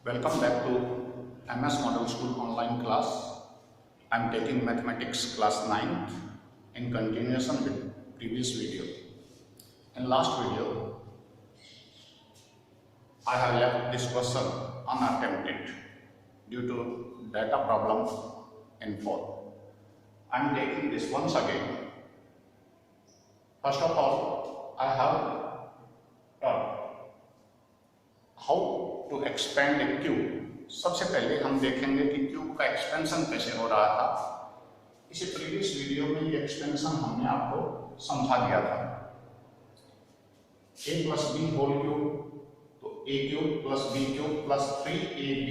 Welcome back to MS Model School online class. I am taking mathematics class 9th in continuation with previous video. In last video, I have left this question unattempted due to data problem in 4. I am taking this once again. First of all, I have how to expand a cube. सबसे पहले हम देखेंगे कि cube का expansion कैसे हो रहा था। इसी प्रीवियस वीडियो में ये एक्सपेंशन हमने आपको समझा दिया था। a plus B whole cube, तो a cube plus B cube plus 3ab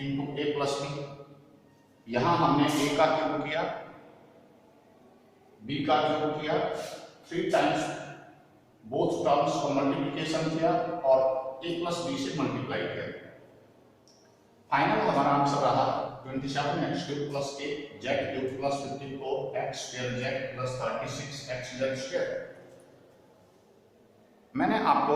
into a plus B. यहां हमने a का क्यूब किया, b का क्यूब किया, 3 टाइम्स बोथ टर्म्स को मल्टीप्लिकेशन किया और a प्लस बी से मल्टीप्लाई किया। फाइनल हमारा आंसर रहा 27x cube plus a z cube plus 54x square z plus 36x z square. मैंने आपको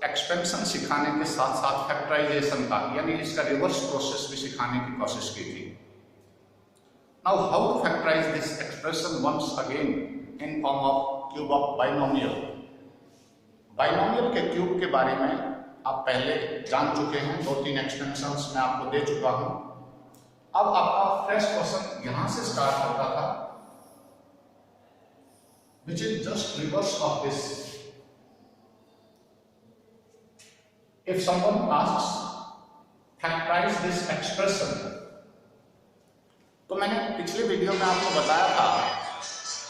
एक्सपेंशन सिखाने के साथ साथ फैक्टराइजेशन का यानी इसका रिवर्स प्रोसेस भी सिखाने की कोशिश की थी। Now how to factorise this expression once again in form of cube of binomial. Binomial के क्यूब के बारे में आप पहले जान चुके हैं, 2-3 एक्सपेंशंस मैं आपको दे चुका हूं। अब आपका फ्रेश क्वेश्चन यहां से स्टार्ट होता था, which is just reverse of this. If someone asks factorize this expression, तो मैंने पिछले वीडियो में आपको बताया था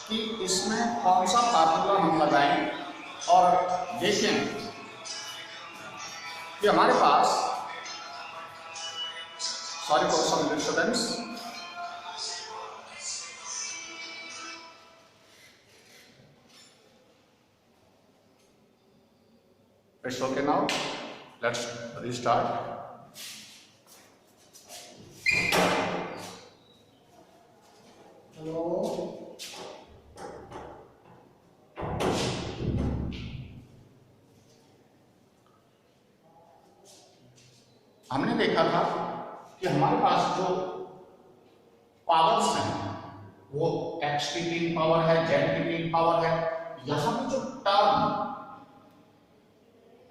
कि इसमें कौन सा फार्मूला हम लगाएं और देखें कि हमारे पास sorry for some disturbance. It's okay now, let's restart. हमने देखा था कि हमारे पास जो पावर्स हैं वो x की 3 पावर है, z की 3 पावर है। यहां पे जो टर्म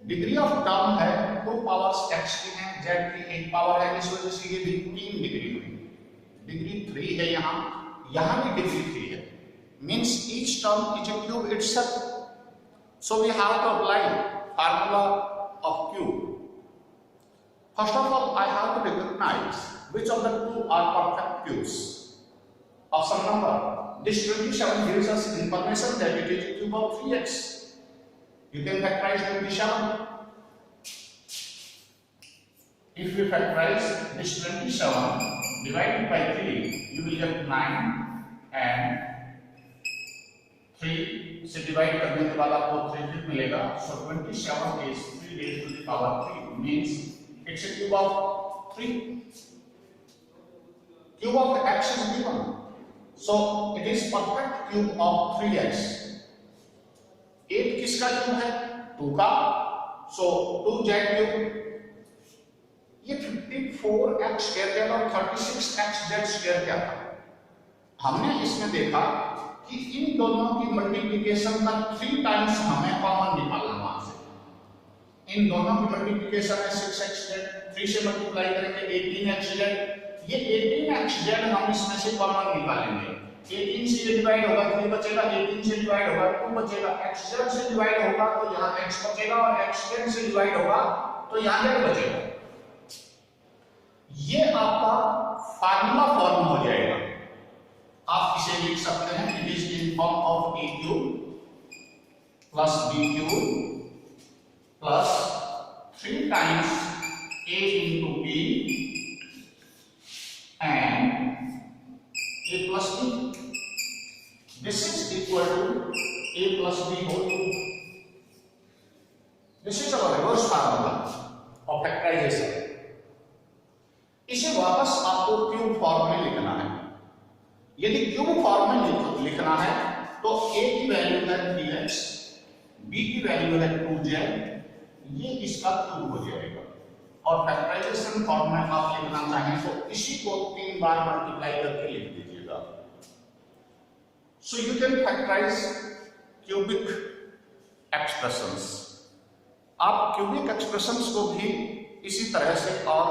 डिग्री ऑफ टर्म है 2 पावर्स x की हैं, z की 1 पावर है, इस वजह से ये भी 3 डिग्री हुई। डिग्री 3 है, यहां भी डिग्री 3 है, means each term is a cube itself. So we have to apply formula of cube. First of all, I have to recognize which of the two are perfect cubes. Option number, this 27 gives us information that it is a cube of 3x. You can factorize 27. If we factorize this 27 divided by 3, you will get 9 and 3 से divide करने के बाद आपको 3 मिलेगा। So 27 is 3 raised to the power 3 means it's a cube of 3. Cube of x is given, so it is perfect cube of 3x. 8 किसका cube है? 2 का, so 2z cube. ये 54x स्क्वायर और 36xz स्क्वायर क्या था? हमने इसमें देखा कि इन दोनों की मल्टीप्लिकेशन का 3 टाइम्स हमें कॉमन निकालना। वहां से इन दोनों की मल्टीप्लिकेशन है 6xz, 3 से मल्टीप्लाई करेंगे 18xz। ये 18xz हम इसमें से कॉमन निकालेंगे। 18 से डिवाइड होगा 3 बचेगा, 18 से डिवाइड होगा 2 बचेगा, xz से डिवाइड होगा तो यहां x बचेगा और xz से डिवाइड होगा तो यहां z बचेगा। ये आपका फार्मूला फॉर्म हो जाएगा। आप इसे लिख सकते हैं, it is in form of a cube plus b cube plus 3 times a into b and a plus b. This is equal to a plus b whole cube. This is our reverse formula of factorization. इसे वापस आपको cube form में लिखना है। यदि cube form में लिखना है तो a की वैल्यू है 3x, b की वैल्यू है 2z, ये इसका क्यूब हो जाएगा। और फैक्टराइजेशन फॉर्म में आप लिखना चाहें तो इसी को 3 बार मल्टीप्लाई करके लिख दीजिएगा। So you can factorise cubic expressions. आप क्यूबिक एक्सप्रेशंस को भी इसी तरह से और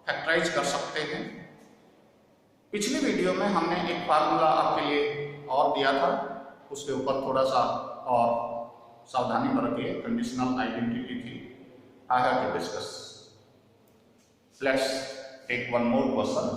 फैक्टराइज कर सकते हैं। पिछली वीडियो में हमने एक फार्मूला आपके लिए और दिया था, उसके ऊपर थोड़ा सा और सावधानी बरतिए, कंडीशनल आइडेंटिटी थी। I have to discuss. Let's take one more question.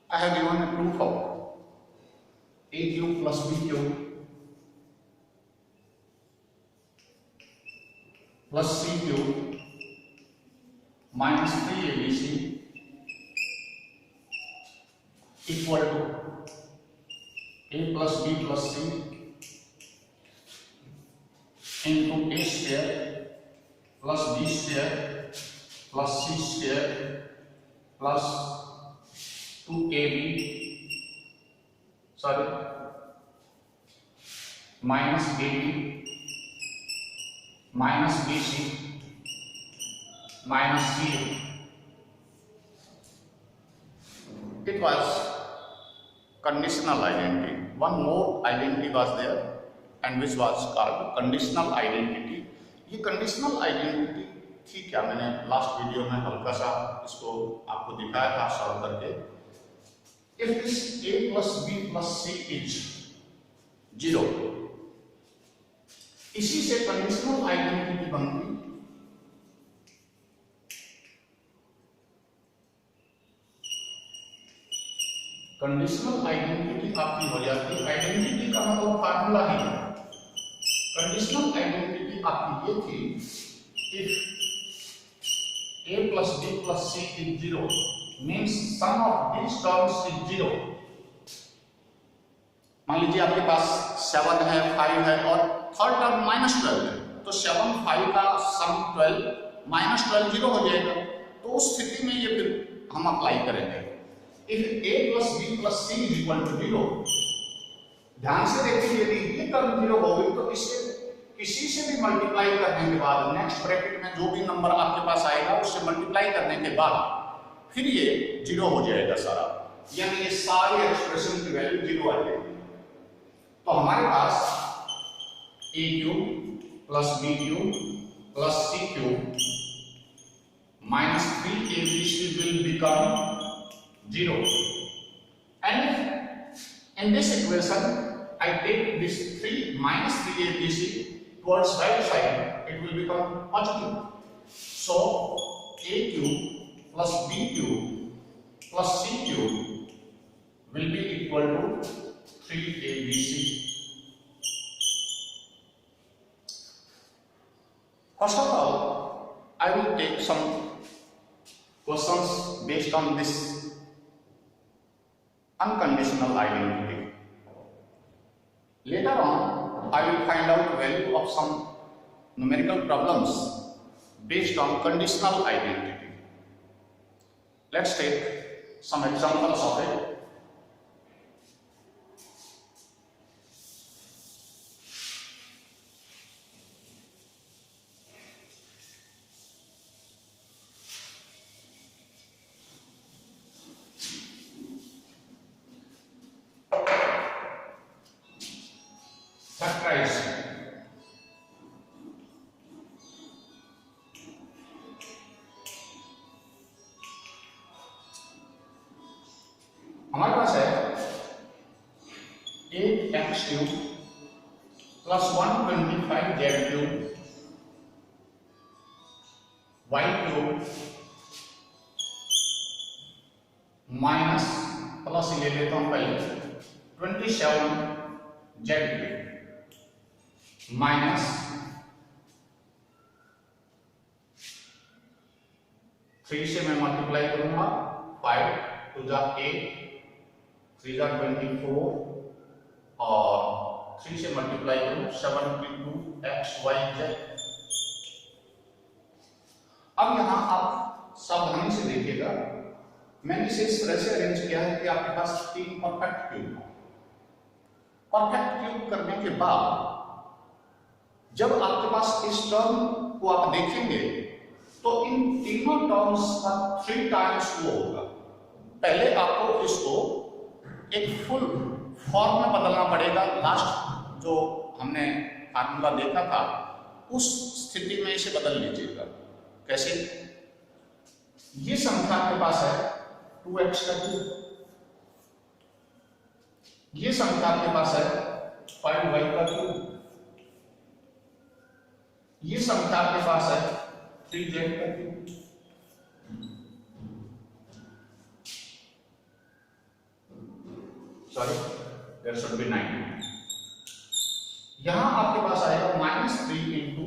I have given a proof of a cube plus b cube plus c cube minus 3abc equal to a plus b plus c into a square plus b square plus c square plus 2ab minus AB minus BC minus CA. It was conditional identity. One more identity was there and which was called conditional identity. ये conditional identity थी क्या, मैंने last video में हल्का सा इसको आपको दिखाया था सॉल्व करके। If this a plus b plus c is 0, इसी से कंडीशनल आइडेंटिटी बनती। कंडीशनल आइडेंटिटी आपकी हो जाती। आइडेंटिटी का मतलब फार्मूला ही है। कंडीशनल आइडेंटिटी आपकी ये थी, if a plus b plus c is 0 means sum of these terms is 0। मान लीजिए आपके पास 7 है, 5 है और थर्ड टर्म -12 है, तो 7 5 का सम 12 -12 0 हो जाएगा। तो उस स्थिति में ये फिर हम अप्लाई करेंगे। If a plus b plus c is equal to 0, ध्यान से देखिए, यदि ये टर्म 0 हो गई तो इसे किसी से भी मल्टीप्लाई करने के बाद नेक्स्ट ब्रैकेट में जो भी नंबर आपके पास आएगा उससे मल्टीप्लाई करने के बाद फिर ये 0 हो जाएगा सारा, यानी ये सारे एक्सप्रेशन की वैल्यू 0 आ जाएगी। तो हमारे पास a cube plus b cube plus c cube minus 3abc will become 0, and in this equation I take this 3 minus 3abc towards right side, it will become positive. So a cube plus b cube plus c cube will be equal to 3abc. First of all, I will take some questions based on this unconditional identity. Later on, I will find out value of some numerical problems based on conditional identity. Let's take some examples of it. Factorize. हमारे पास है 8x cube plus 125z cube y cube minus plus ले लेता हूं पहले 27z cube minus 3 से मैं multiply करूंगा 5 to the 8 3 जा 24 और 3 से मल्टीप्लाई करूं 7 into x y z। अब यहां आप सावधानी से देखिएगा, मैंने इसे इस तरह से अरेंज किया है कि आपके पास 3 परफेक्ट क्यूब है। परफेक्ट क्यूब करने के बाद जब आपके पास इस टर्म को आप देखेंगे तो इन तीनों टर्म्स का 3 टाइम्स वो होगा। पहले आपको इसको एक फुल फॉर्म में बदलना पड़ेगा। लास्ट जो हमने फार्मूला देखा था उस स्थिति में इसे बदल लीजिएगा। कैसे? ये संख्या आपके पास है 2x का क्यूब, ये संख्या आपके पास है 5y का क्यूब, ये संख्या आपके पास है 3z का cube, sorry there should be 9। यहां आपके पास आएगा -3 into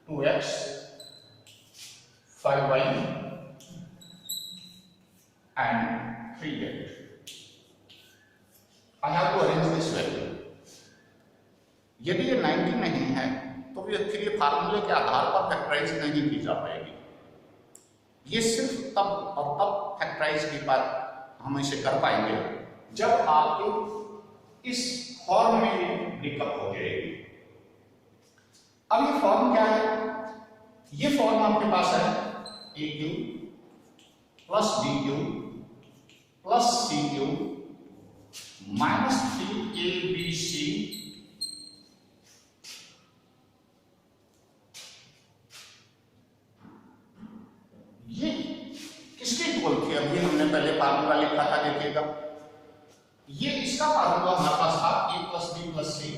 2x 5y and 3z। I have to arrange this value। यदि ये 90 नहीं है तो फिर ये फार्मूले के आधार पर फैक्टराइज नहीं की जा पाएगी। ये सिर्फ तब और तब फैक्टराइज की बात हम इसे कर पाएंगे जब आपके इस फॉर्म में ये ब्रेकअप हो जाएगी। अब ये फॉर्म क्या है? ये फॉर्म आपके पास है A cube plus B cube plus C cube -3abc ये किसके इक्वल थी? अभी हमने पहले फार्मूला लिखा था, देखिएगा ये इसका फार्मूला हमारे पास था a plus B plus C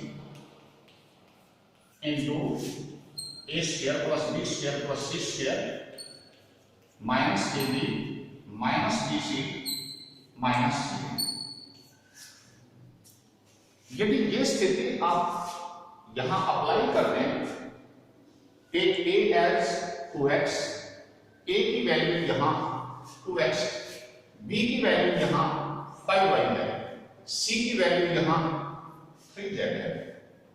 into A square plus B square plus C square minus A B minus B C minus C. यदि ये स्थिति आप यहां अप्लाई कर दें, take a as 2x, a की वैल्यू यहां 2x, b की वैल्यू यहां 5y है, c की वैल्यू यहां 3z है,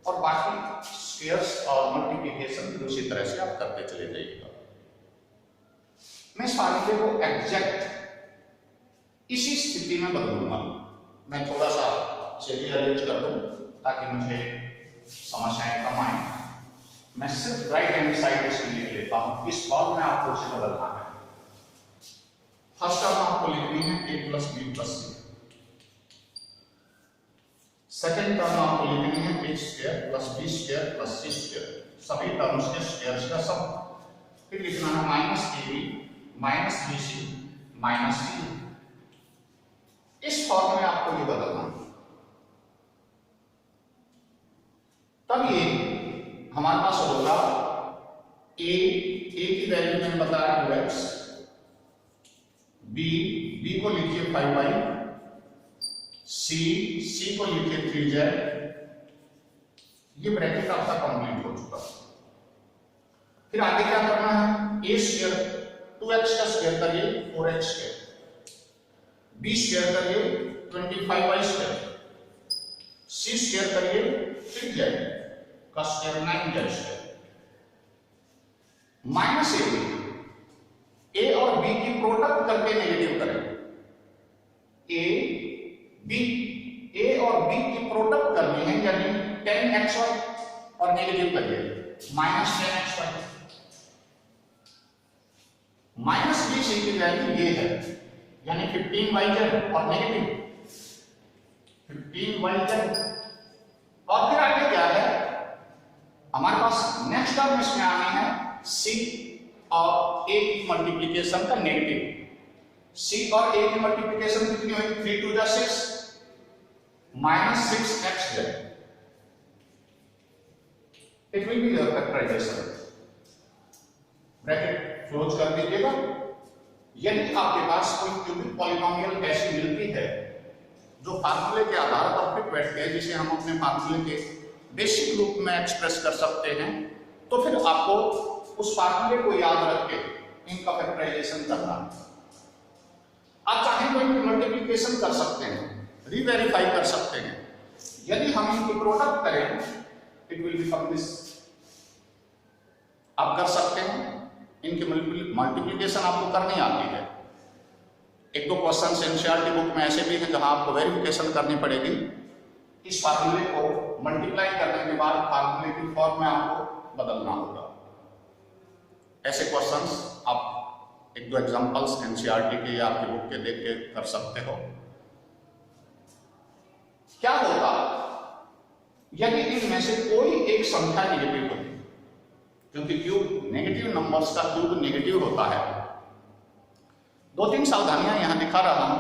और बाकी स्क्वायर्स और मल्टीप्लिकेशन भी उसी तरह से आप करते चले जाइएगा। मैं इस फार्मूले को एग्जैक्ट इसी स्थिति में बदलूंगा। मैं थोड़ा सा चलिए अरेंज कर दूं ताकि मुझे समस्याएं कम आए। मैं सिर्फ राइट हैंड साइड इसके लिए लेता हूं। इस फॉर्म में आपको इसे बदलना है। फर्स्ट टर्म आपको लिखनी है a plus B plus C, second term आपको लिखनी है a square plus B square plus C square, सभी टर्म्स के स्क्वायर्स का सम। फिर लिखना है minus A B minus B C minus C. इस फॉर्म में आपको ये बदलना है। तब ये हमारे पास होगा a की वैल्यू मैंने बताया 2x, b को लिखिए 5y, c को लिखिए 3z। ये ब्रैकेट आपका कंप्लीट हो चुका। फिर आगे क्या करना है? a स्क्वायर 2x का स्क्वायर करिए 4x स्क्वायर, b स्क्वायर करिए 25y स्क्वायर, c स्क्वायर करिए 3z का स्क्वायर 9z स्क्वायर, माइनस ए और बी की प्रोडक्ट करके नेगेटिव करें। ए और बी की प्रोडक्ट करनी है, यानी 10xy और नेगेटिव करिए माइनस 10xy। माइनस बी सी की वैल्यू ये है, यानी 15yz और नेगेटिव 15yz। और फिर आगे क्या है हमारे पास? नेक्स्ट टर्म इसमें आनी है c और a की मल्टीप्लिकेशन का नेगेटिव। c और a की मल्टीप्लिकेशन कितनी हुई? 3 2 जा 6 minus 6xz। It will be your factorisation. Bracket close कर दीजिएगा। यदि आपके पास कोई क्यूबिक पॉलिनोमियल ऐसी मिलती है जो फार्मूले के आधार पर फिट बैठती है, जिसे हम अपने फार्मूले के बेसिक रूप में एक्सप्रेस कर सकते हैं, तो फिर आपको उस फार्मूले को याद रख के इनका फैक्टराइजेशन करना है। आप चाहें तो इनकी मल्टीप्लिकेशन कर सकते हैं, रीवेरीफाई कर सकते हैं, यदि हम इनकी प्रोडक्ट करें इट विल बिकम दिस। आप कर सकते हैं, इनकी मल्टीप्लिकेशन आपको करनी आती है। एक दो क्वेश्चन एनसीईआरटी बुक में ऐसे भी हैं जहां आपको वेरिफिकेशन करनी पड़ेगी। इस फार्मूले को मल्टीप्लाई करने के बाद फार्मूले की फॉर्म में आपको बदलना होगा। ऐसे क्वेश्चंस आप एक दो एग्जांपल्स एनसीईआरटी के या आपकी बुक के देख के कर सकते हो। क्या होगा यदि इनमें से कोई एक संख्या नेगेटिव होती, क्योंकि क्यूब नेगेटिव नंबर्स का क्यूब नेगेटिव होता है। दो तीन सावधानियां यहां दिखा रहा हूं।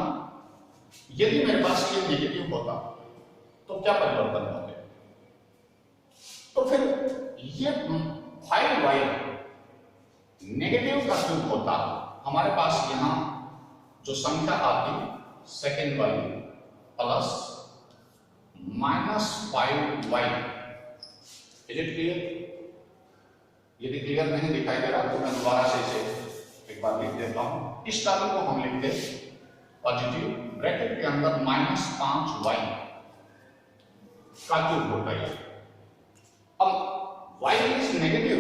यदि मेरे पास ये नेगेटिव होता तो क्या परिवर्तन होते? तो फिर ये 5y नेगेटिव का क्यूब होता, हमारे पास यहां जो संख्या आती सेकेंड वाली plus -5y। Is it clear? यदि क्लियर नहीं दिखाई दे रहा तो मैं दोबारा से इसे एक बार लिख देता हूं। इस टर्म को हम लिखते पॉजिटिव, ब्रैकेट के अंदर -5y का क्यूब होता है। अब y is negative,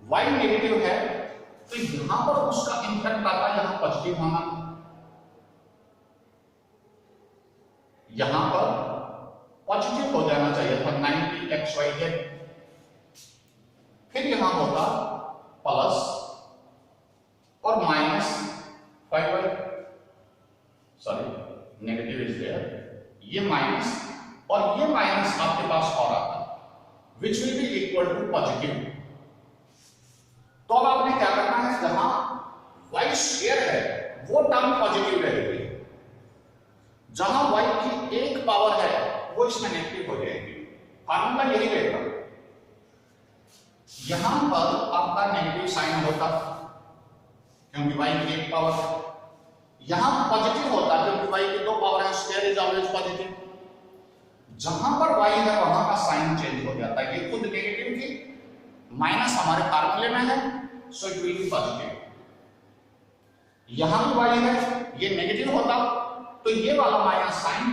y negative है तो यहां पर उसका इम्पैक्ट आता है यहां पॉजिटिव होना। यहां पर पॉजिटिव हो जाना चाहिए था 90xyz। फिर यहां होता प्लस और -5y, sorry negative is there, ये माइनस और ये माइनस आपके पास और आता which will be equal to positive. तो अब आपने क्या करना है, जहां y स्क्वायर है वो टर्म पॉजिटिव रहेगी, जहां y की एक पावर है वो इसमें नेगेटिव हो जाएगी। फार्मूला यही रहेगा। यहां पर आपका नेगेटिव साइन होता क्योंकि y की एक पावर है, यहां पॉजिटिव होता क्योंकि y की दो पावर है, स्क्वायर इज ऑलवेज पॉजिटिव। जहां पर y है वहां का साइन चेंज हो जाता है। ये खुद नेगेटिव थी, माइनस हमारे फार्मूले में है, so it will B positive. यहां भी y है, ये नेगेटिव होता तो ये वाला माइनस साइन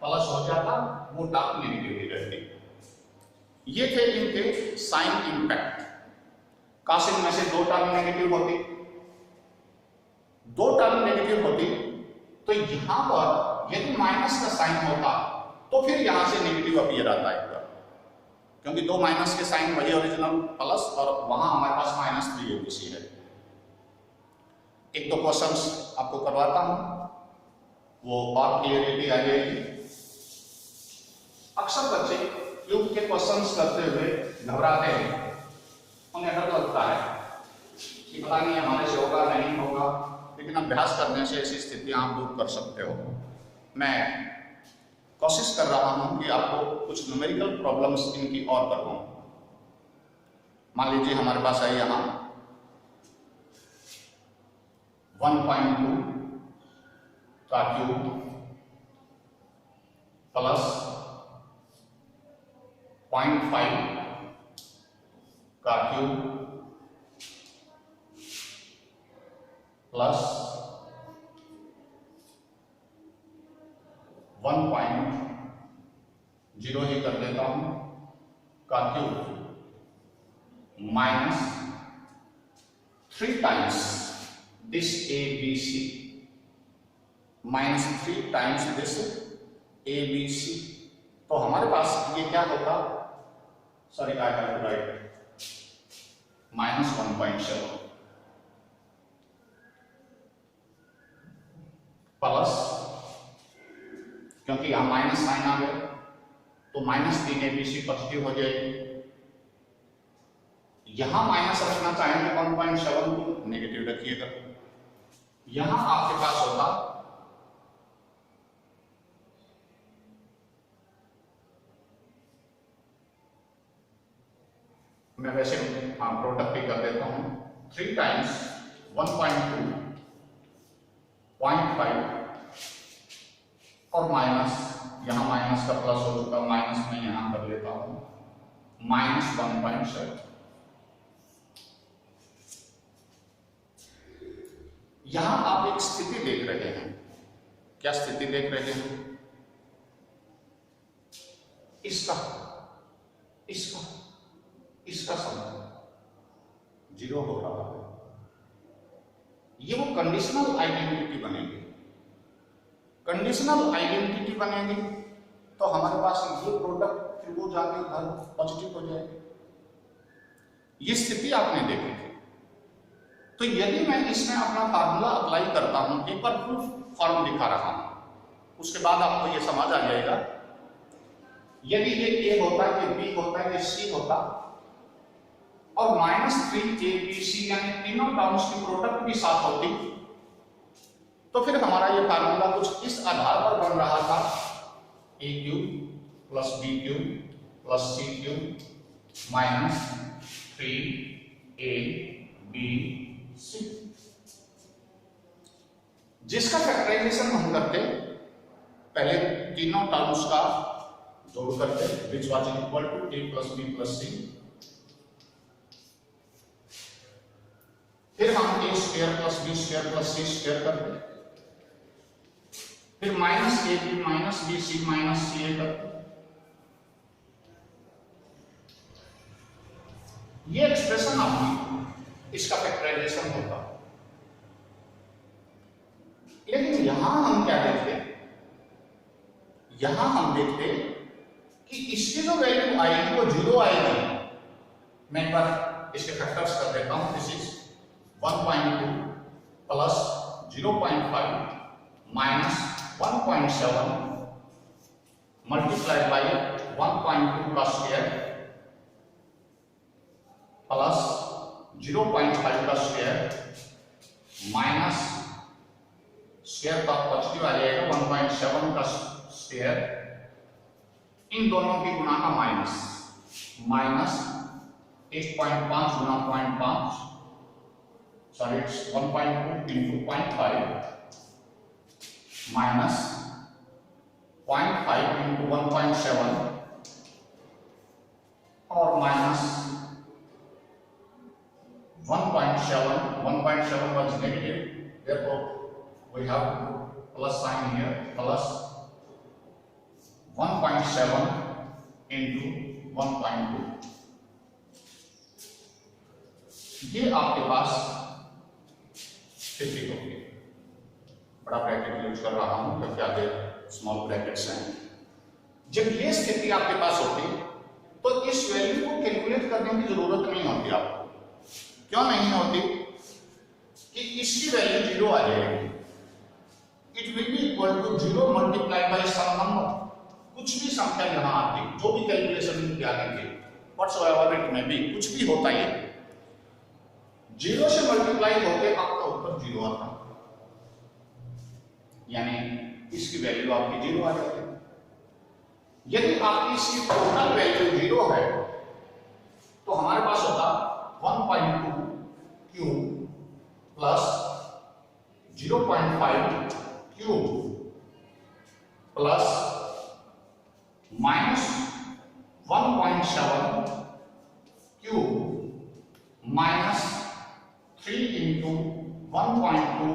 प्लस हो जाता, वो टर्म नेगेटिव ही रहती। ये थे इनके साइन इंपैक्ट। काश इनमें से दो टर्म नेगेटिव होती, दो टर्म नेगेटिव होती तो यहां पर यदि माइनस का साइन होता तो फिर यहां से नेगेटिव अपीयर आता है, क्योंकि दो माइनस के साइन वही ओरिजिनल प्लस और वहां हमारे पास -3 ABC है। एक दो क्वेश्चंस आपको करवाता हूं, वो और क्लियरिटी आ जाएगी। अक्सर बच्चे क्यूब के क्वेश्चंस करते हुए घबराते हैं, उन्हें डर लगता है कि पता नहीं हमारे से होगा नहीं होगा, लेकिन अभ्यास करने से ऐसी स्थितियां आप दूर कर सकते हो। मैं कोशिश कर रहा हूं कि आपको कुछ न्यूमेरिकल प्रॉब्लम्स इनकी और करवाऊं। मान लीजिए हमारे पास है यहां 1.2 का क्यूब प्लस 0.5 का क्यूब प्लस 1.0 ही कर देता हूं का cube -3 times this ABC, -3 times this ABC। तो हमारे पास ये क्या होगा, sorry I have to write -1.7 plus, क्योंकि यहां माइनस साइन आ गया तो -3 ABC पॉजिटिव हो जाएगी। यहां माइनस रखना चाहेंगे 1.7 को नेगेटिव रखिएगा। यहां आपके पास होगा मैं वैसे प्रोडक्ट ही कर देता हूं 3 टाइम्स 1.2 0.5 और माइनस, यहां माइनस का प्लस हो चुका, माइनस में यहां कर लेता हूं -1.7। यहां आप एक स्थिति देख रहे हैं, क्या स्थिति देख रहे हैं? इसका इसका इसका सम 0 हो रहा है, ये वो कंडीशनल आइडेंटिटी बनेगी। कंडीशनल आइडेंटिटी बनेगी तो हमारे पास ये प्रोडक्ट फिर वो जाके उधर पॉजिटिव हो जाएगी। ये स्थिति आपने देखी थी। तो यदि मैं इसमें अपना फार्मूला अप्लाई करता हूं, एक बार प्रूफ फॉर्म दिखा रहा हूं, उसके बाद आपको ये समझ आ जाएगा। यदि ये ए होता, ये बी होता, ये सी होता और -3abc यानी तीनों टर्म्स की प्रोडक्ट भी साथ होती, तो फिर हमारा ये फार्मूला कुछ इस आधार पर बन रहा था, a³ + b³ + c³ -3abc, जिसका फैक्टराइजेशन हम करते पहले तीनों टर्म्स का जोड़ करते, which was equal to a + b + c, फिर हम a² + b² + c² करते, फिर -ab - bc - ca करते। ये एक्सप्रेशन आपकी इसका फैक्टराइजेशन होगा। लेकिन यहां हम क्या देखते, यहां हम देखते कि इसकी जो वैल्यू आएगी वो 0 आएगी। मैं एक बार इसके फैक्टर्स कर देता हूं। This is 1.2 plus 0.5 minus 1.7 multiplied by 1.2 का स्क्वायर प्लस 0.5 का स्क्वायर माइनस स्क्वायर का पॉजिटिव आ जाएगा 1.7 का स्क्वायर, इन दोनों की गुणा का minus 1.5 Guna 0.5, sorry it's 1.2 into 0.5 minus 0.5 into 1.7 और minus 1.7 was negative, therefore we have plus sign here, plus 1.7 into 1.2। ये आपके पास 50 होगी। बड़ा ब्रैकेट यूज कर रहा हूं क्योंकि आगे स्मॉल ब्रैकेट्स हैं। जब ये स्थिति आपके पास होती तो इस वैल्यू को कैलकुलेट करने की जरूरत नहीं होती आपको। क्यों नहीं होती? कि इसकी वैल्यू 0 आ जाएगी। It will be equal to 0 multiplied by some number, कुछ भी संख्या यहां आती, जो भी कैलकुलेशन की आती थी, व्हाटसोएवर इट मे बी, कुछ भी होता है, 0 से मल्टीप्लाई होके आपका उत्तर 0 आता, यानी इसकी वैल्यू आपकी 0 आ जाती है। यदि आपकी इसकी टोटल वैल्यू 0 है तो हमारे पास होता 1.2 cube plus 0.5 cube plus minus 1.7 cube minus 3 into 1.2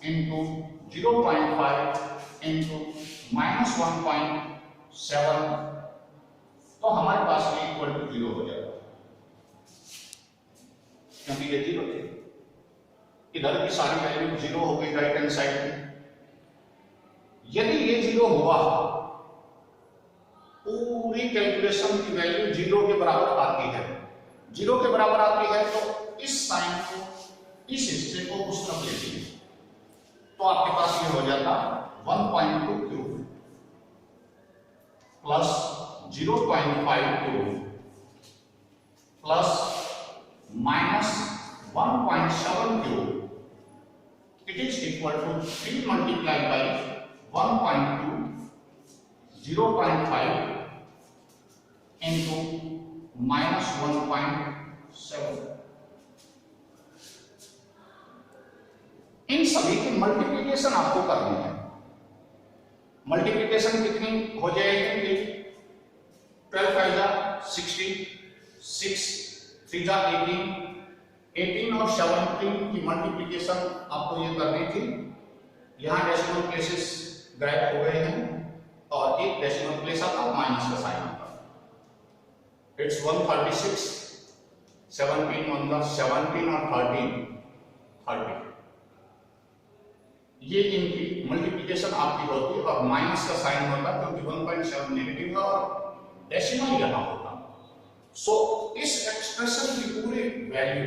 into 0.5 into minus 1.7, तो हमारे पास ये इक्वल टू 0 हो जाएगा, क्योंकि ये 0 थे। इधर की सारी वैल्यू 0 हो गई राइट हैंड साइड में। यदि ये 0 हुआ, पूरी कैलकुलेशन की वैल्यू 0 के बराबर आती है, 0 के बराबर आती है तो इस साइन को, इस हिस्से को उस तरफ ले लीजिए, तो आपके पास ये हो जाता 1.2 cube plus 0.5 cube plus minus 1.7 cube, it is equal to 3 multiplied by 1.2 0.5 into minus 1.7। इन सभी की मल्टीप्लिकेशन आपको करनी है। मल्टीप्लिकेशन कितनी हो जाएगी? 12 5 जा 60, 6 3 जा 18 और 17 की मल्टीप्लिकेशन आपको ये करनी थी। यहां डेसिमल प्लेसेस गायब हो गए हैं और एक डेसिमल प्लेस आता माइनस का साइन आता। इट्स 136, 17 1 17 और 13 30। ये इनकी मल्टीप्लिकेशन आपकी होती है और माइनस का साइन होता है क्योंकि 1.7 नेगेटिव है और डेसिमल यहां होता। सो इस एक्सप्रेशन की पूरी वैल्यू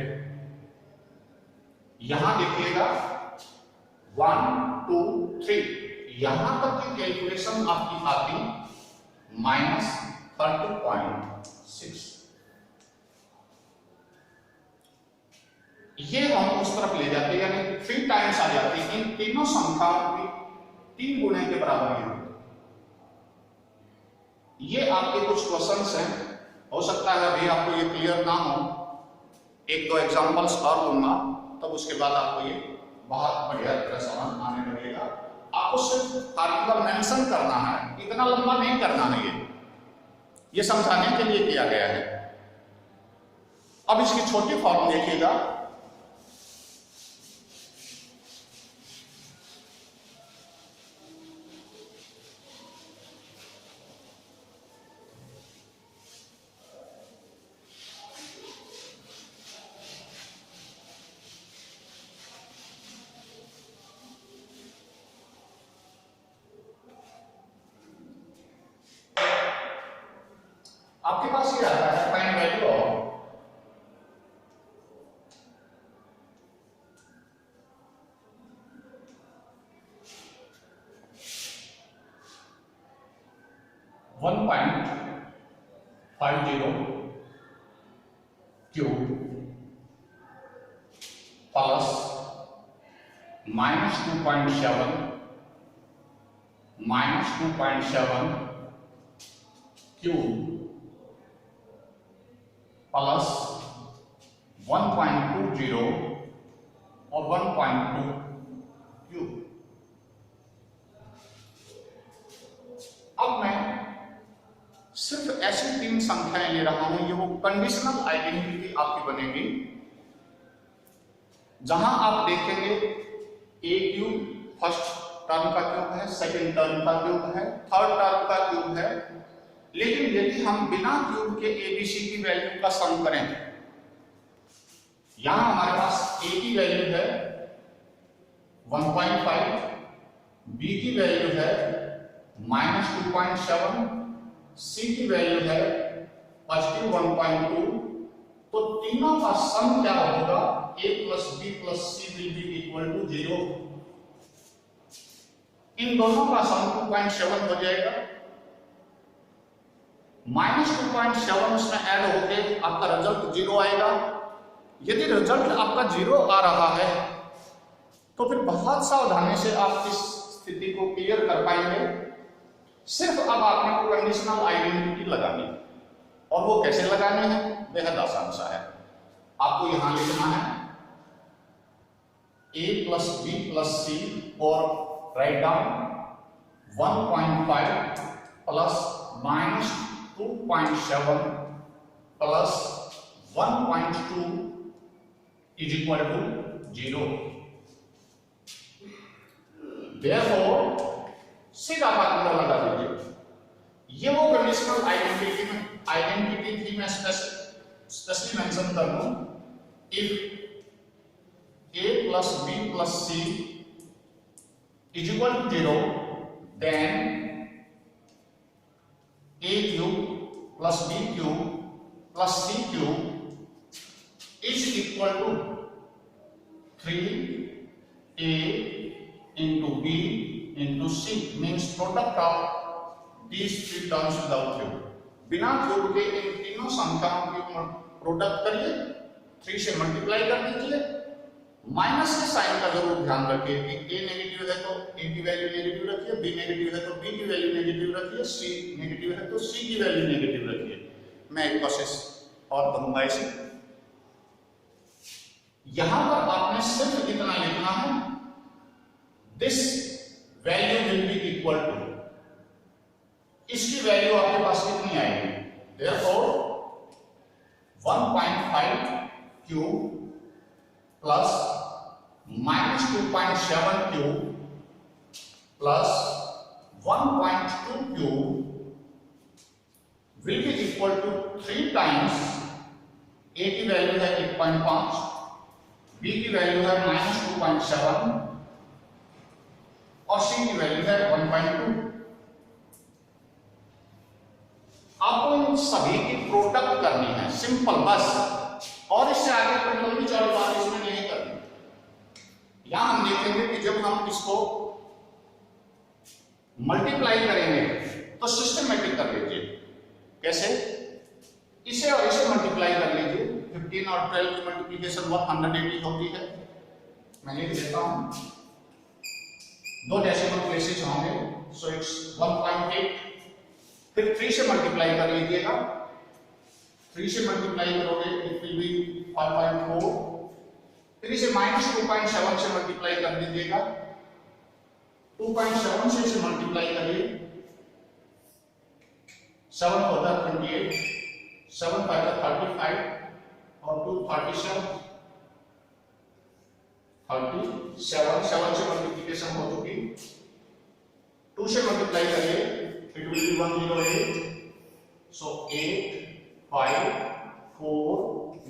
यहां देखिएगा 1 2 3, यहां तक की कैलकुलेशन आपकी आती -30.6। ये हम उस तरफ ले जाते हैं, यानी 3 टाइम्स आ जाती है। इन तीनों संख्याओं की 3 गुणे के बराबर है। ये आपके कुछ क्वेश्चंस हैं, हो सकता है अभी आपको ये क्लियर ना हो, एक दो एग्जांपल्स और दूंगा तब उसके बाद आपको ये बहुत बढ़िया तरह समझ आने लगेगा। आपको सिर्फ फार्मूला मेंशन करना है, इतना लंबा नहीं करना है, ये समझाने के लिए किया गया है। अब इसकी छोटी फॉर्म देखिएगा, आपके पास ये आता है find value of (1.50) cube plus -2.7 cube plus 1.20 और 1.2 क्यूब। अब मैं सिर्फ ऐसी 3 संख्याएं ले रहा हूं, ये वो कंडीशनल आइडेंटिटी आपकी बनेगी, जहां आप देखेंगे ए क्यूब फर्स्ट टर्म का क्यूब है, सेकंड टर्म का क्यूब है, थर्ड टर्म का क्यूब है। लेकिन यदि हम बिना क्यूब के एबीसी की वैल्यू का सम करें, यहां हमारे पास ए की वैल्यू है 1.5, बी की वैल्यू है -2.7, सी की वैल्यू है +1.2, तो तीनों का सम क्या होगा? a + b + c will be equal to 0। इन दोनों का सम 2.7 हो जाएगा, -2.7 उसमें ऐड होके आपका रिजल्ट 0 आएगा। यदि रिजल्ट आपका 0 आ रहा है तो फिर बहुत सावधानी से आप इस स्थिति को क्लियर कर पाएंगे। सिर्फ अब आपने को कंडीशनल आइडेंटिटी लगानी है, और वो कैसे लगानी है? बेहद आसान सा है। आपको यहां लिखना है a + b + c और write down 1.5 plus -2.7 plus 1.2 is equal to 0। Therefore सीधा फार्मूला लगा दीजिए। ये वो कंडीशनल आइडेंटिटी थी, मैं स्पेशली मेंशन कर दूं। If a + b + c is equal to 0, then a cube plus b cube plus c cube is equal to 3a into b into c, means product of these 3 terms without cube। बिना cube के इन तीनों संख्याओं की product करिए, 3 से multiply कर दीजिए। Minus के साइन का जरूर ध्यान रखिए कि a नेगेटिव है तो a की वैल्यू नेगेटिव रखिए, b नेगेटिव है तो b की वैल्यू नेगेटिव रखिए, c नेगेटिव है तो c की वैल्यू नेगेटिव रखिए। मैं एक प्रोसेस और कहूंगा इसे। यहां पर आपने सिर्फ इतना लिखना है, this value will be equal to, इसकी वैल्यू आपके पास कितनी आएगी? Therefore 1.5 cube plus -2.7 cube plus 1.2 cube will be equal to 3 times A की वैल्यू है 1.5, बी की वैल्यू है -2.7 और सी की वैल्यू है 1.2। आपको इन सभी की प्रोडक्ट करनी है, सिंपल बस, और इससे आगे कोई लंबी चौड़ी बात इसमें नहीं करनी। यहां हम देखेंगे कि जब हम इसको मल्टीप्लाई करेंगे तो सिस्टमेटिक कर लीजिए। कैसे? इसे और इसे मल्टीप्लाई कर लीजिए। 15 और 12 की मल्टीप्लिकेशन 180 होती है। मैं लिख देता हूं, 2 डेसिमल प्लेसेस होंगे, सो इट्स 1.8। फिर 3 से मल्टीप्लाई कर लीजिएगा, 3 से मल्टीप्लाई करोगे इट विल बी 5.4। फिर इसे -2.7 से मल्टीप्लाई कर दीजिएगा, 2.7 से इसे मल्टीप्लाई करिए, 7 होता है 28, 7 5 35 और 2 37, 7 से मल्टीप्लिकेशन हो चुकी, 2 से मल्टीप्लाई करिए, इट विल बी 108, सो 8 5 4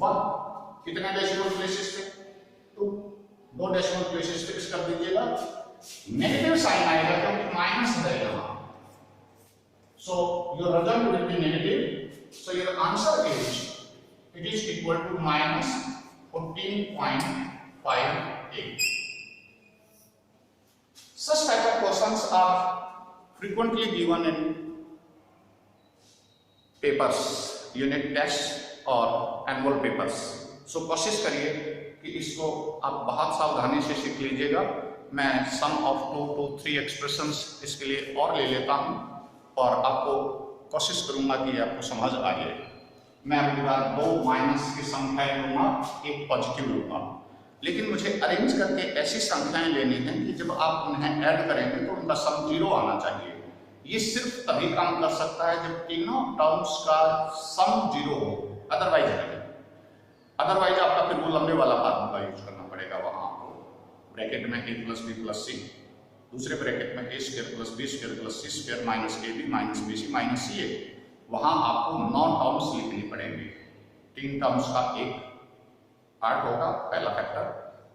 1। कितने डेसिमल प्लेसेस थे? 2 डेसिमल प्लेसेस फिक्स कर दीजिएगा। नेगेटिव साइन आएगा क्योंकि माइनस है यहां, so your result will be negative, so your answer is it is equal to -14.58। Such type of questions are frequently given in papers, unit tests और annual papers. So कोशिश करिए कि इसको आप बहुत सावधानी से सीख लीजिएगा। मैं सम ऑफ 2 to 3 एक्सप्रेशंस इसके लिए और ले लेता हूं और आपको कोशिश करूंगा कि आपको समझ आ जाए। मैं अपनी बार 2 माइनस की संख्याएं लूंगा, एक पॉजिटिव लूंगा, लेकिन मुझे अरेंज करके ऐसी संख्याएं लेनी है कि जब आप उन्हें ऐड करेंगे तो उनका सम 0 आना चाहिए। ये सिर्फ तभी काम कर सकता है जब तीनों टर्म्स का सम 0 हो, अदरवाइज नहीं। अदरवाइज आपका फिर वो लंबे वाला फार्मूला यूज करना पड़ेगा। वहां आपको ब्रैकेट में a + b + c, दूसरे ब्रैकेट में a² + b² + c² - ab - bc - ca, वहां आपको 9 टर्म्स लिखनी पड़ेंगी। 3 टर्म्स का एक पार्ट होगा, पहला फैक्टर,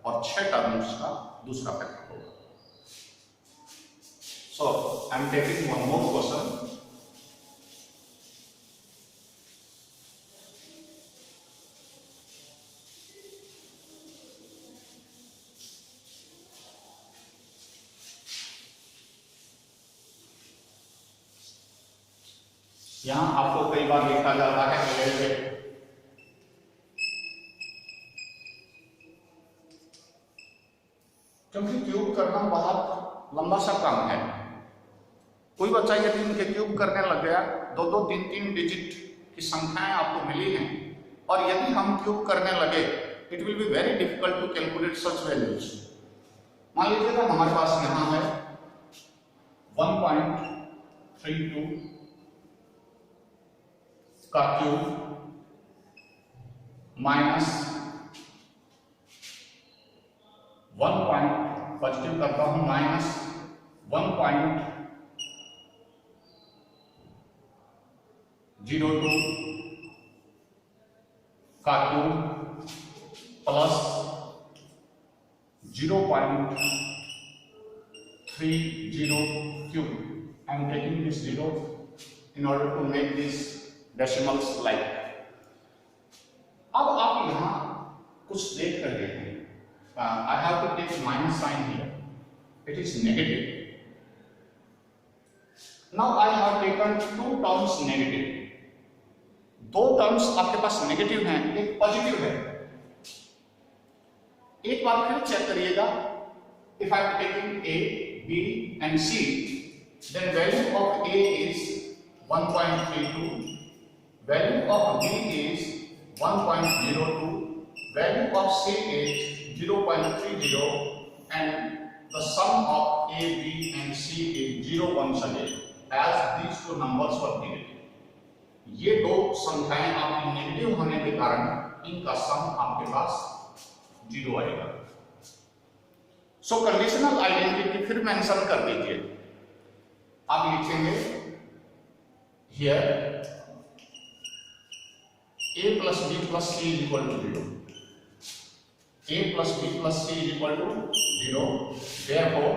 और 6 टर्म्स का दूसरा फैक्टर होगा। So I am taking one more question. यहां आपको कई बार लिखा जाता है क्योंकि क्यूब करना बहुत लंबा सा काम है। कोई बच्चा यदि इनके क्यूब करने लग गया, 2-2 3-3 डिजिट की संख्याएं आपको मिली हैं, और यदि हम क्यूब करने लगे it will be very difficult to calculate such values. मान लीजिएगा हमारे पास यहां है 1.32 का क्यूब माइनस 1 पॉजिटिव करता हूं -1.02 का cube plus 0.30 cube. I am taking this 0 in order to make these decimals like। अब आप यहां कुछ देख रहे हैं, I have to take minus sign here, it is negative। now I have taken 2 terms negative, 2 terms आपके पास negative हैं, एक पॉजिटिव है। एक बार फिर चेक करिएगा, if I am taking A, B and C, then value of A is 1.32, value of B is 1.02, value of C is 0.30, and the sum of A, B and C is 0 once again, as these two numbers were negative। ये दो संख्याएं आपकी negative होने के कारण इनका सम आपके पास 0 आएगा। सो कंडीशनल आइडेंटिटी फिर मेंशन कर दीजिए। आप लिखेंगे here a plus b plus c is equal to 0. A plus b plus c is equal to 0. Therefore,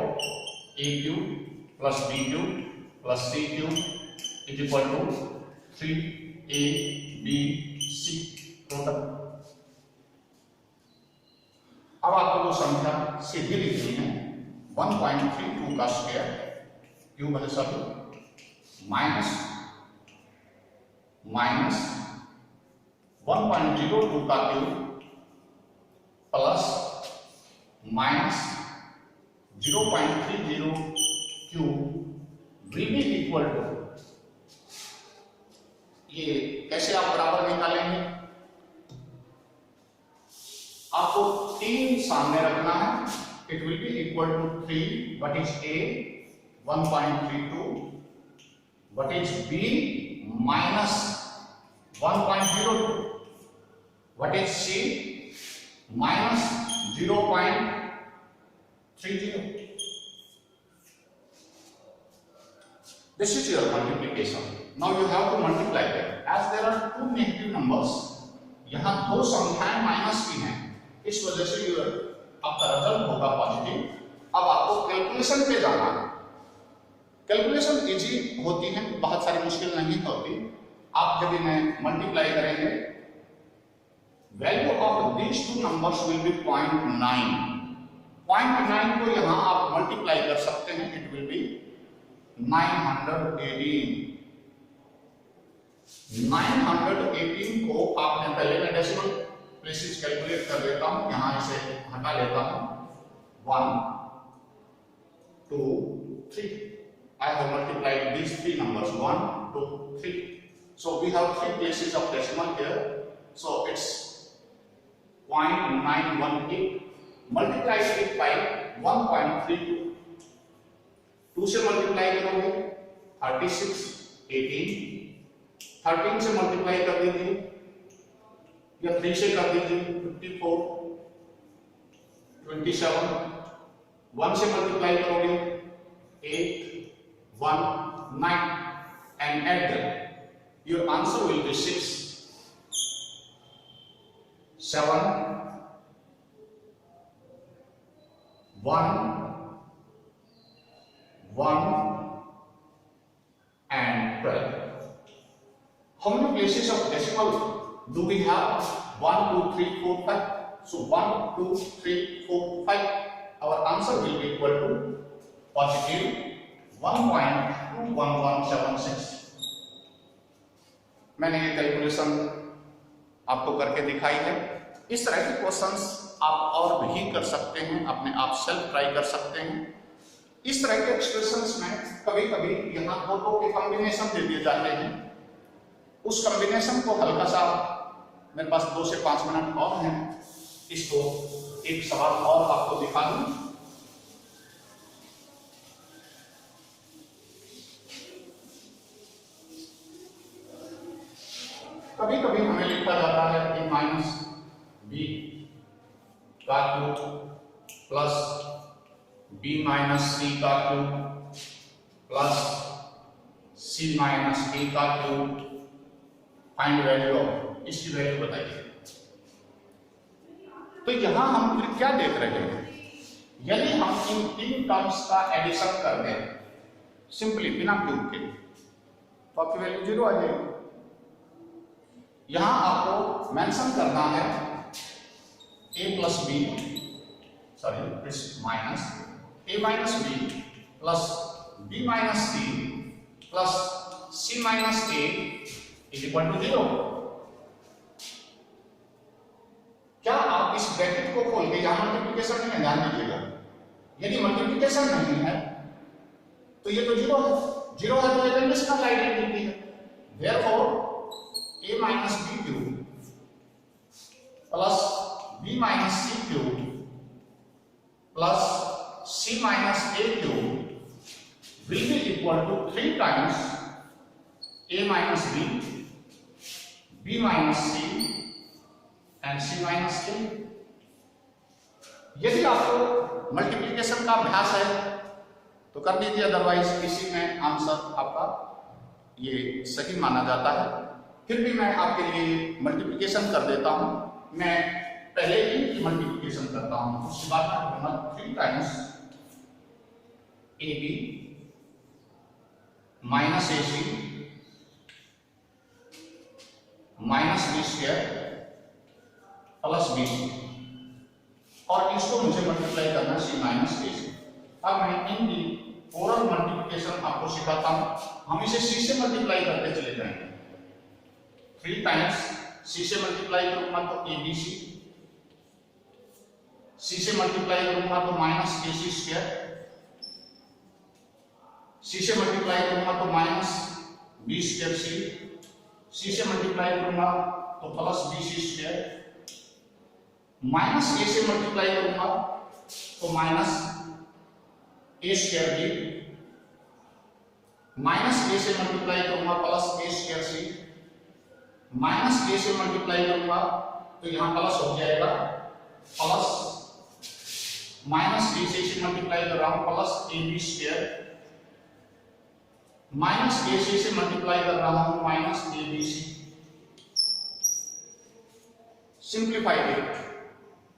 a cube plus b cube plus c cube is equal to 3a b c total. अब आपको वो संख्या सीधी लिखनी है 1.32 का square cube है सब minus 1.02 का cube plus minus 0.30 cube will be equal to, ये कैसे आप बराबर निकालेंगे? आपको 3 सामने रखना है। It will be equal to 3 what is a 1.32 what is b minus 1.02 what is c minus 0.30. This is your multiplication. Now you have to multiply them. As there are two negative numbers, यहाँ दो संख्याएं minus की हैं, इस वजह से आपका result होगा पॉजिटिव। अब आपको कैलकुलेशन पे जाना है। कैलकुलेशन इजी होती है, बहुत सारी मुश्किल नहीं होती। आप जब इन्हें मल्टीप्लाई करेंगे, value of these two numbers will be 0.9। 0.9 को यहाँ आप मल्टीप्लाई कर सकते हैं, इट विल बी 918 को आपने पहले मैं डेसिमल प्लेसेस कैलकुलेट कर देता हूं, यहां इसे हटा लेता हूं। 1 2 3 I have multiplied these three numbers 1 2 3, so we have 3 places of decimal here, so it's 0.918 multiply it by 1.32, 2 से मल्टीप्लाई करोगे 36, 18, 13 से मल्टीप्लाई कर दीजिए या 3 से कर दीजिए 54, 27, 1 से मल्टीप्लाई करोगे 8, 1, 9 and add them. Your answer will be 6, 7, 1 and 12. How many places of decimal do we have? 1 2 3 4 5. So 1 2 3 4 5. Our answer will be equal to positive 1.21176. मैंने ये कैलकुलेशन आपको करके दिखाई है। इस तरह के क्वेश्चंस आप और भी कर सकते हैं, अपने आप सेल्फ ट्राई कर सकते हैं। इस तरह के एक्सप्रेशंस में कभी कभी यहाँ दो के कॉम्बिनेशन दे दिए जाते हैं, उस कॉम्बिनेशन को हल्का सा, मेरे पास 2 से 5 मिनट और हैं, इसको एक सवाल और आपको दिखा दूं। कभी कभी हमें लिखा जाता है कि माइनस बी का क्यूब प्लस बी माइनस सी का क्यूब प्लस सी माइनस ए का क्यूब, फाइंड वैल्यू ऑफ, इसकी वैल्यू बताइए। तो यहां हम फिर क्या देख रहे हैं? यदि हम इन 3 टर्म्स का एडिशन कर दें सिंपली बिना क्यूब के, तो आपकी वैल्यू 0 आ जाएगी। यहां आपको मेंशन करना है a plus B, sorry it's minus a minus B plus b minus C plus c minus a is equal to 0। क्या आप इस ब्रैकेट को खोल के यहां मल्टीप्लिकेशन नहीं है, ध्यान दीजिएगा। यदि मल्टीप्लिकेशन नहीं है तो ये तो 0 है, 0 है तो ये कंडीशनल आइडेंटिटी है। Therefore a minus b cube plus b minus c cube plus c minus a cube will be equal to 3 times a minus b, b minus c and c minus a। यदि आपको multiplication का अभ्यास है तो कर दीजिए, otherwise इसी में आंसर आपका ये सही माना जाता है। फिर भी मैं आपके लिए मल्टीप्लिकेशन कर देता हूं। मैं पहले इनकी मल्टीप्लिकेशन करता हूं, उसके बाद मैं करूंगा 3 times AB minus AC minus B square plus BC, और इसको मुझे मल्टीप्लाई करना C माइनस AC। अब मैं इनकी ओरल मल्टीप्लिकेशन आपको सिखाता हूं। हम इसे C से मल्टीप्लाई करते चले जाएंगे। 3 टाइम्स C से मल्टीप्लाई करूंगा तो ABC, C से मल्टीप्लाई करूंगा तो माइनस AC स्क्वायर, C से मल्टीप्लाई करूंगा तो माइनस B स्क्वायर C से मल्टीप्लाई करूंगा तो plus BC square, minus A से मल्टीप्लाई करूंगा तो minus A square B, minus A से मल्टीप्लाई करूंगा plus A square C, minus A से मल्टीप्लाई करूंगा तो यहां प्लस हो जाएगा प्लस, माइनस A से मल्टीप्लाई कर रहा हूं plus AB square, minus AC से मल्टीप्लाई कर रहा हूं माइनस ABC। सिंप्लीफाई करिए,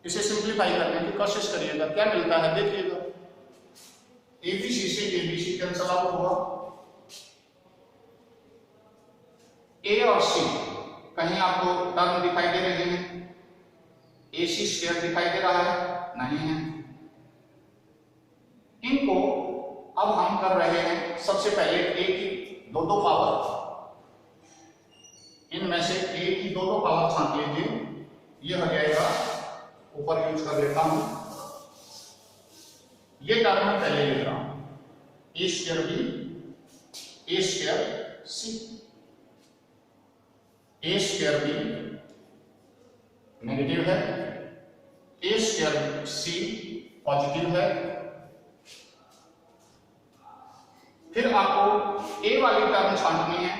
इसे सिंप्लीफाई करने की कोशिश करिएगा, क्या मिलता है देखिएगा। ABC से ABC कैंसल आउट हुआ, A और C कहीं आपको टर्म दिखाई दे रहे हैं? AC स्क्वायर दिखाई दे रहा है? नहीं है। इनको अब हम कर रहे हैं, सबसे पहले A की दो पावर, इनमें से A की दो पावर छांट लीजिए, ये हो जाएगा, ऊपर यूज कर लेता हूं, ये टर्म मैं पहले लिख रहा हूं, A square B, A square C, A square B negative है, A स्क्वायर C पॉजिटिव है। फिर आपको A वाली टर्म छांटनी है,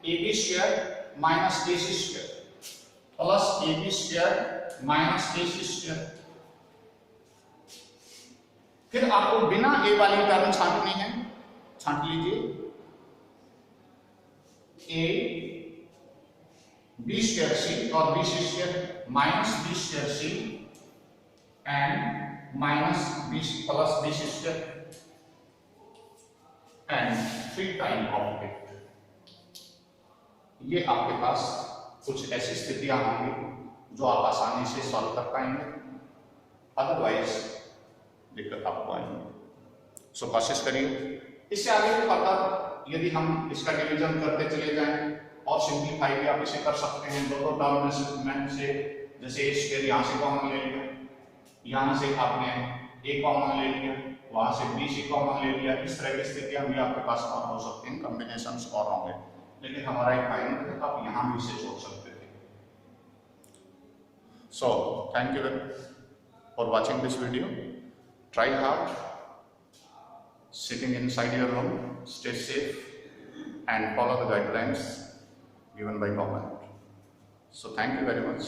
AB square minus AC square plus AB square minus AC square. फिर आपको बिना A वाली टर्म छांटनी है, छांट लीजिए, A B स्क्वायर C और BC square minus B square C and minus B plus BC square and 3 time of it. ये आपके पास कुछ ऐसी स्थितियां होंगी जो आप आसानी से सॉल्व कर पाएंगे, अदरवाइज दिक्कत आपको आएंगे। सो कोशिश करिए। इससे आगे फर्दर यदि हम इसका डिवीजन करते चले जाएं और सिंप्लीफाई भी आप इसे कर सकते हैं, दो टर्म में से, जैसे A स्क्वायर यहाँ से कॉमन ले लिया, यहाँ से आपने A कॉमन ले लिया, वहां से BC कॉमन ले लिया, इस तरह की स्थितियां भी आपके पास और हो सकती हैं, कॉम्बिनेशंस और होंगे, लेकिन हमारा एक फाइनल है, आप यहां भी इसे छोड़ सकते थे। So thank you for watching this video. Try hard, sitting inside your room, stay safe and follow the guidelines given by government. So thank you very much.